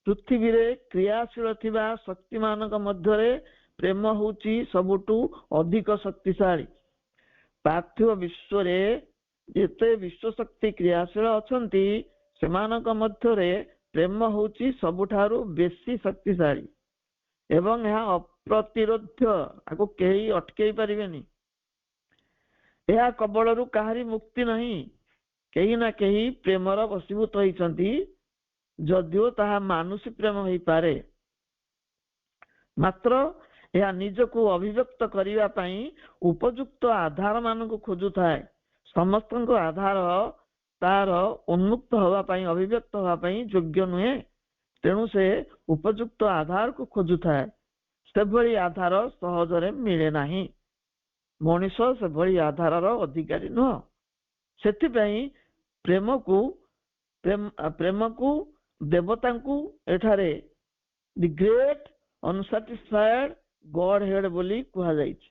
ପୃଥିବୀରେ କ୍ରିୟାଶୀଳ ଥିବା ଶକ୍ତିମାନଙ୍କ ମଧ୍ୟରେ ପ୍ରେମ ହେଉଛି ସବୁଠୁ ଅଧିକ ଶକ୍ତିଶାଳୀ। ପାର୍ଥିବ ବିଶ୍ୱରେ ଯେତେ ବିଶ୍ୱଶକ୍ତି କ୍ରିୟାଶୀଳ ଅଛନ୍ତି, ସେମାନଙ୍କ ମଧ୍ୟରେ ପ୍ରେମ ହେଉଛି ସବୁଠାରୁ ବେଶୀ ଶକ୍ତିଶାଳୀ ଏବଂ ଏହା ଅପ୍ରତିରୋଧ୍ୟ, ତାକୁ କେହି ଅଟକେଇ ପାରିବେନି। ଏହା କବଳରୁ କାହାରି ମୁକ୍ତି ନାହିଁ। କେହି ନା କେହି ପ୍ରେମର ବଶୀଭୂତ ହେଇଛନ୍ତି, ଯଦିଓ ତାହା ମାନୁଷୀ ପ୍ରେମ ହେଇପାରେ। ମାତ୍ର ଏହା ନିଜକୁ ଅଭିବ୍ୟକ୍ତ କରିବା ପାଇଁ ଉପଯୁକ୍ତ ଆଧାର ମାନଙ୍କୁ ଖୋଜୁଥାଏ। ସମସ୍ତଙ୍କ ଆଧାର ତାର ଉନ୍ମୁକ୍ତ ହେବା ପାଇଁ, ଅଭିବ୍ୟକ୍ତ ହେବା ପାଇଁ ଯୋଗ୍ୟ ନୁହେଁ। ତେଣୁ ସେ ଉପଯୁକ୍ତ ଆଧାରକୁ ଖୋଜୁଥାଏ। ସେଭଳି ଆଧାର ସହଜରେ ମିଳେ ନାହିଁ। ମଣିଷ ସେଭଳି ଆଧାରର ଅଧିକାରୀ ନୁହଁ। ସେଥିପାଇଁ ପ୍ରେମକୁ ଦେବତାଙ୍କୁ ଏଠାରେ ଦି ଗ୍ରେଟ୍ ଅନସାଟିସ୍ଫାଏଡ୍ ଗଡ୍ ହେଡ୍ ବୋଲି କୁହାଯାଇଛି।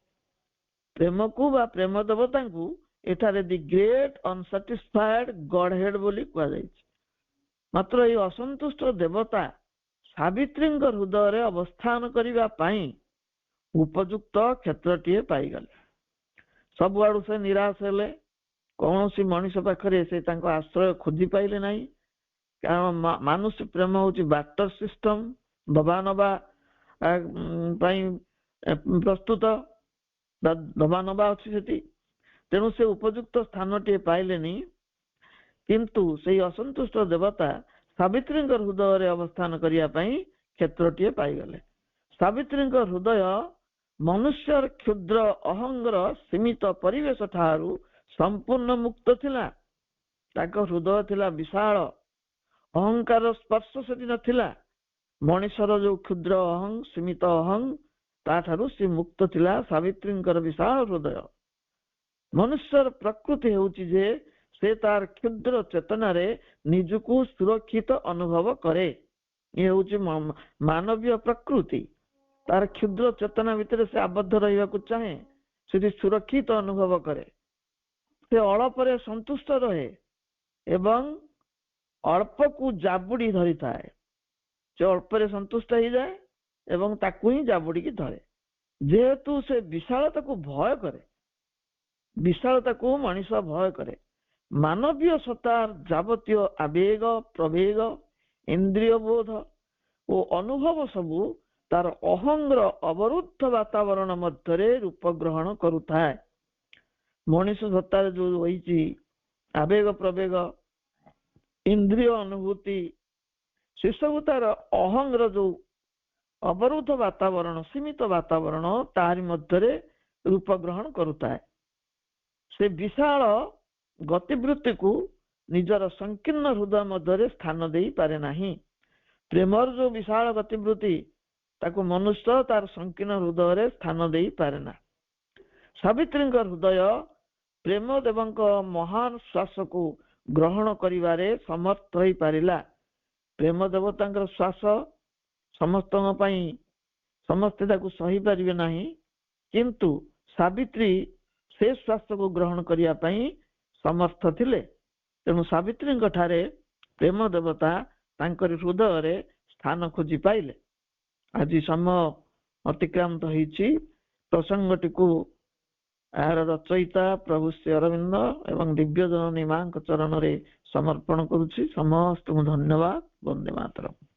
ପ୍ରେମକୁ ବା ପ୍ରେମ ଦେବତାଙ୍କୁ ଏଠାରେ ଦି ଗ୍ରେଟ୍ ଅନସାଟିସ୍ଫାଏଡ୍ ଗଡ୍ ହେଡ୍ ବୋଲି କୁହାଯାଇଛି। ମାତ୍ର ଏହି ଅସନ୍ତୁଷ୍ଟ ଦେବତା ସାବିତ୍ରୀଙ୍କ ହୃଦୟରେ ଅବସ୍ଥାନ କରିବା ପାଇଁ ଉପଯୁକ୍ତ କ୍ଷେତ୍ରଟିଏ ପାଇଗଲେ। ସବୁଆଡୁ ସେ ନିରାଶ ହେଲେ। କୌଣସି ମଣିଷ ପାଖରେ ସେ ତାଙ୍କ ଆଶ୍ରୟ ଖୋଜି ପାଇଲେ ନାହିଁ। କାରଣ ମାନୁଷୀ ପ୍ରେମ ହେଉଛି ବାର୍ଟର ସିଷ୍ଟମ, ଦବା ନବା ପାଇଁ ପ୍ରସ୍ତୁତ, ଦବା ନବା ଅଛି ସେଠି। ତେଣୁ ସେ ଉପଯୁକ୍ତ ସ୍ଥାନଟିଏ ପାଇଲେନି। କିନ୍ତୁ ସେଇ ଅସନ୍ତୁଷ୍ଟ ଦେବତା ସାବିତ୍ରୀଙ୍କ ହୃଦୟରେ ଅବସ୍ଥାନ କରିବା ପାଇଁ କ୍ଷେତ୍ରଟିଏ ପାଇଗଲେ। ସାବିତ୍ରୀଙ୍କ ହୃଦୟ ମନୁଷ୍ୟର କ୍ଷୁଦ୍ର ଅହଂର ସୀମିତ ପରିବେଶ ଠାରୁ ସମ୍ପୂର୍ଣ୍ଣ ମୁକ୍ତ ଥିଲା। ତାଙ୍କ ହୃଦୟ ଥିଲା ବିଶାଳ, ଅହଂକାର ସ୍ପର୍ଶ ସେଠି ନଥିଲା। ମଣିଷର ଯୋଉ କ୍ଷୁଦ୍ର ଅହଂ, ସୀମିତ ଅହଂ, ତାଠାରୁ ସେ ମୁକ୍ତ ଥିଲା ସାବିତ୍ରୀଙ୍କର ବିଶାଳ ହୃଦୟ। ମନୁଷ୍ୟର ପ୍ରକୃତି ହେଉଛି ଯେ ସେ ତାର କ୍ଷୁଦ୍ର ଚେତନାରେ ନିଜକୁ ସୁରକ୍ଷିତ ଅନୁଭବ କରେ। ଇଏ ହେଉଛି ମାନବୀୟ ପ୍ରକୃତି। ତାର କ୍ଷୁଦ୍ର ଚେତନା ଭିତରେ ସେ ଆବଦ୍ଧ ରହିବାକୁ ଚାହେଁ, ସେଠି ସୁରକ୍ଷିତ ଅନୁଭବ କରେ। ସେ ଅଳ୍ପରେ ସନ୍ତୁଷ୍ଟ ରହେ ଏବଂ ଅଳ୍ପକୁ ଜାବୁଡି ଧରିଥାଏ। ସେ ଅଳ୍ପରେ ସନ୍ତୁଷ୍ଟ ହେଇଯାଏ ଏବଂ ତାକୁ ହିଁ ଜାବୁଡିକି ଧରେ। ଯେହେତୁ ସେ ବିଶାଳତାକୁ ଭୟ କରେ, ବିଶାଳତାକୁ ମଣିଷ ଭୟ କରେ। ମାନବୀୟ ସତ୍ତାର ଯାବତୀୟ ଆବେଗ, ପ୍ରବେଗ, ଇନ୍ଦ୍ରିୟ ବୋଧ ଓ ଅନୁଭବ ସବୁ ତାର ଅହଂର ଅବରୁଦ୍ଧ ବାତାବରଣ ମଧ୍ୟରେ ରୂପ ଗ୍ରହଣ କରୁଥାଏ। ମଣିଷ ସତ୍ତାରେ ଯୋଉ ରହିଛି ଆବେଗ, ପ୍ରବେଗ, ଇନ୍ଦ୍ରିୟ ଅନୁଭୂତି, ସେସବୁ ତାର ଅହଂର ଯୋଉ ଅବରୁଦ୍ଧ ବାତାବରଣ ସୀମିତ ବାତାବରଣ ତାରି ମଧ୍ୟରେ ରୂପ ଗ୍ରହଣ କରୁଥାଏ। ସେ ବିଶାଳ ଗତିବୃତ୍ତିକୁ ନିଜର ସଂକୀର୍ଣ୍ଣ ହୃଦୟ ମଧ୍ୟରେ ସ୍ଥାନ ଦେଇପାରେ ନାହିଁ। ପ୍ରେମର ଯୋଉ ବିଶାଳ ଗତିବୃତ୍ତି ତାକୁ ମନୁଷ୍ୟ ତାର ସଂକୀର୍ଣ୍ଣ ହୃଦୟରେ ସ୍ଥାନ ଦେଇପାରେ ନା। ସାବିତ୍ରୀଙ୍କ ହୃଦୟ ପ୍ରେମ ଦେବଙ୍କ ମହାନ ଶ୍ୱାସକୁ ଗ୍ରହଣ କରିବାରେ ସମର୍ଥ ହୋଇପାରିଲା। ପ୍ରେମ ଦେବତାଙ୍କର ଶ୍ୱାସ ସମସ୍ତଙ୍କ ପାଇଁ ସମସ୍ତେ ତାକୁ ସହିପାରିବେ ନାହିଁ, କିନ୍ତୁ ସାବିତ୍ରୀ ସେ ଶ୍ୱାସକୁ ଗ୍ରହଣ କରିବା ପାଇଁ ସମର୍ଥ ଥିଲେ। ତେଣୁ ସାବିତ୍ରୀଙ୍କ ଠାରେ ପ୍ରେମ ଦେବତା ତାଙ୍କରି ହୃଦୟରେ ସ୍ଥାନ ଖୋଜି ପାଇଲେ। ଆଜି ସମୟ ଅତିକ୍ରାନ୍ତ ହେଇଛି। ପ୍ରସଙ୍ଗଟିକୁ ଏହାର ରଚୟିତା ପ୍ରଭୁ ଶ୍ରୀ ଅରବିନ୍ଦ ଏବଂ ଦିବ୍ୟ ଜନନୀ ମାଙ୍କ ଚରଣରେ ସମର୍ପଣ କରୁଛି। ସମସ୍ତଙ୍କୁ ଧନ୍ୟବାଦ। ବନ୍ଦେ ମାତରମ୍।